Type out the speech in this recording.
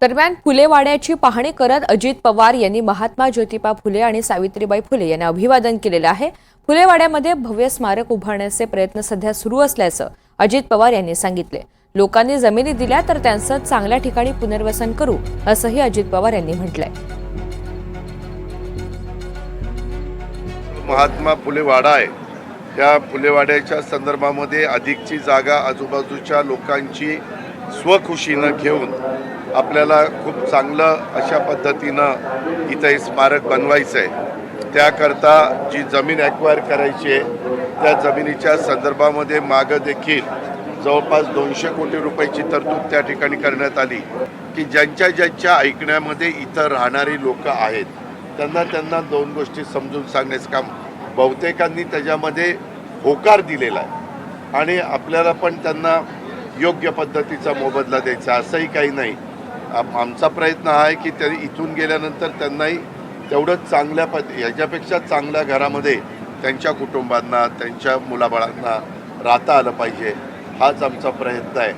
दरम्यान फुलेवाड्याची पाहणी करत अजित पवार यांनी महात्मा ज्योतिबा फुले आणि सावित्रीबाई फुले यांना अभिवादन केलेलं आहे। फुलेवाड्यामध्ये भव्य स्मारक उभारण्याचे प्रयत्न सध्या सुरू असल्याचं अजित पवार यांनी सांगितले। लोकांनी जमिनी दिल्या तर त्यांचं चांगल्या ठिकाणी पुनर्वसन करू असंही अजित पवार यांनी म्हटलंय। महात्मा फुले वाडा आहे, त्या फुलेवाड्याच्या संदर्भामध्ये अधिकची जागा आजूबाजूच्या लोकांची स्वखुशीनं घेऊन आपल्याला खूप चांगलं अशा पद्धतीनं इथे स्मारक बनवायचं आहे। त्याकरता जी जमीन ॲक्वायर करायची आहे त्या जमिनीच्या संदर्भामध्ये मागं देखील जवळपास 200 कोटी रुपयाची तरतूद त्या ठिकाणी करण्यात आली की ज्यांच्या ऐकण्यामध्ये इथं राहणारी लोक आहेत त्यांना दोन गोष्टी समजून सांगण्याचं काम बहुतेकांनी त्याच्यामध्ये होकार दिलेला आहे आणि आपल्याला पण त्यांना योग्य पद्धतीचा मोबदला द्यायचा असंही काही नाही। आमचा प्रयत्न हा आहे की ते इथून गेल्यानंतर त्यांनाही तेवढंच चांगल्या याच्यापेक्षा चांगल्या घरामध्ये त्यांच्या कुटुंबांना त्यांच्या मुलाबाळांना राहता आलं पाहिजे, हाच आमचा प्रयत्न आहे।